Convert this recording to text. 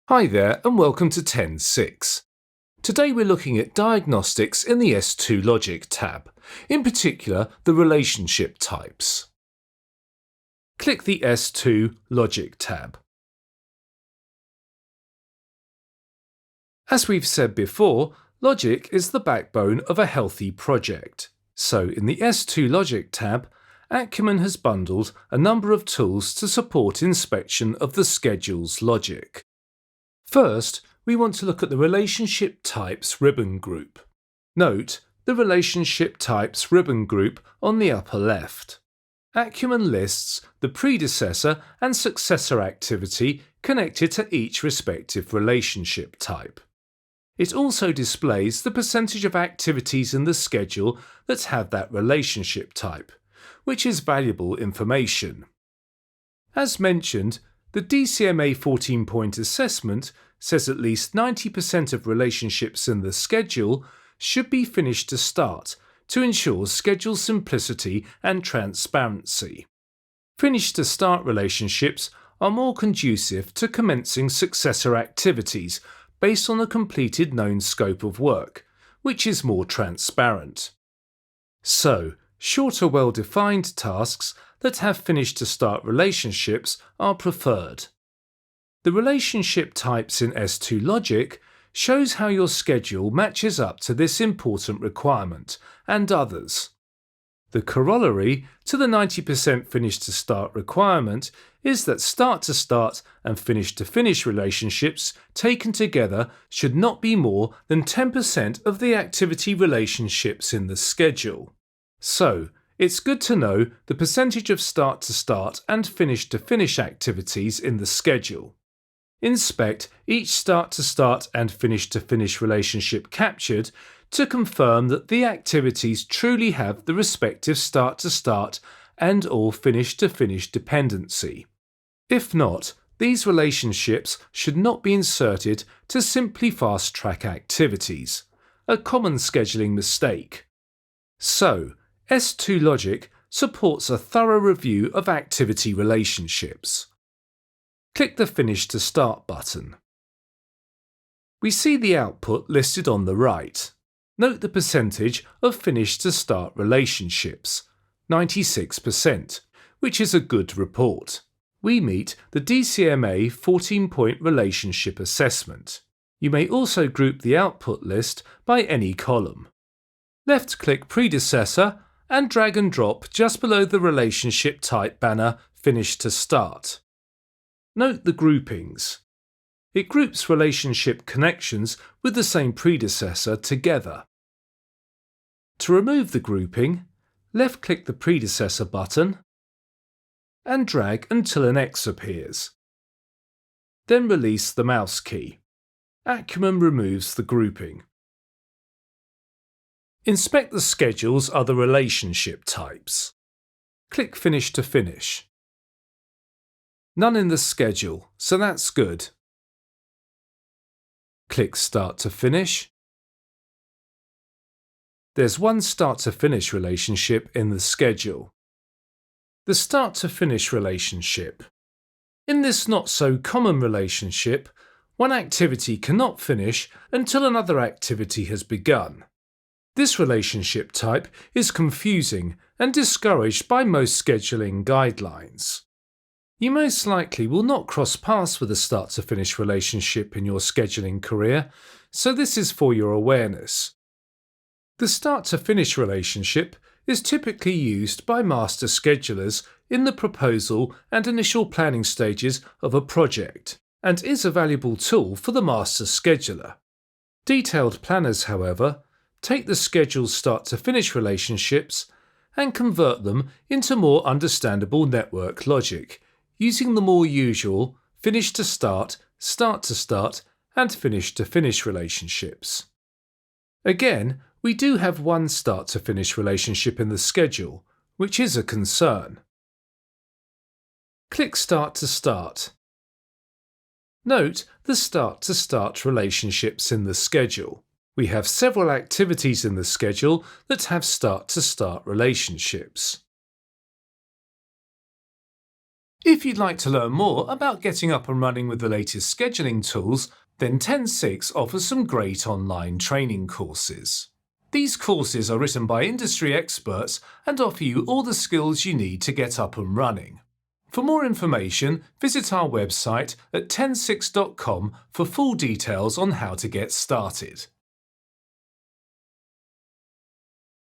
Hi there and welcome to 10.6. Today we're looking at diagnostics in the S2 Logic tab, in particular the relationship types. Click the S2 Logic tab. As we've said before, logic is the backbone of a healthy project. So in the S2 Logic tab, Acumen has bundled a number of tools to support inspection of the schedule's logic. First, we want to look at the Relationship Types ribbon group. Note the Relationship Types ribbon group on the upper left. Acumen lists the predecessor and successor activity connected to each respective relationship type. It also displays the percentage of activities in the schedule that have that relationship type, which is valuable information. As mentioned, the DCMA 14-point assessment says at least 90% of relationships in the schedule should be finished to start to ensure schedule simplicity and transparency. Finished to start relationships are more conducive to commencing successor activities based on a completed known scope of work, which is more transparent. So, shorter well-defined tasks that have finished to start relationships are preferred. The relationship types in S2 Logic shows how your schedule matches up to this important requirement and others. The corollary to the 90% finish to start requirement is that start to start and finish to finish relationships taken together should not be more than 10% of the activity relationships in the schedule. So, it's good to know the percentage of start to start and finish to finish activities in the schedule. Inspect each start to start and finish to finish relationship captured to confirm that the activities truly have the respective start to start and or finish to finish dependency. If not, these relationships should not be inserted to simply fast track activities, a common scheduling mistake. So, S2 Logic supports a thorough review of activity relationships. Click the Finish to Start button. We see the output listed on the right. Note the percentage of Finish to Start relationships, 96%, which is a good report. We meet the DCMA 14-point relationship assessment. You may also group the output list by any column. Left-click Predecessor and drag and drop just below the relationship type banner Finish to Start. Note the groupings. It groups relationship connections with the same predecessor together. To remove the grouping, left-click the Predecessor button and drag until an X appears. Then release the mouse key. Acumen removes the grouping. Inspect the schedule's other relationship types. Click Finish to finish. None in the schedule, so that's good. Click Start to finish. There's one start to finish relationship in the schedule. The start to finish relationship. In this not so common relationship, one activity cannot finish until another activity has begun. This relationship type is confusing and discouraged by most scheduling guidelines. You most likely will not cross paths with a start to finish relationship in your scheduling career, so this is for your awareness. The start to finish relationship is typically used by master schedulers in the proposal and initial planning stages of a project, and is a valuable tool for the master scheduler. Detailed planners, however, take the schedule's start to finish relationships and convert them into more understandable network logic, using the more usual finish to start and finish to finish relationships. Again, we do have one start to finish relationship in the schedule, which is a concern. Click Start to Start. Note the start to start relationships in the schedule. We have several activities in the schedule that have start to start relationships. If you'd like to learn more about getting up and running with the latest scheduling tools, then 10.6 offers some great online training courses. These courses are written by industry experts and offer you all the skills you need to get up and running. For more information, visit our website at 106.com for full details on how to get started.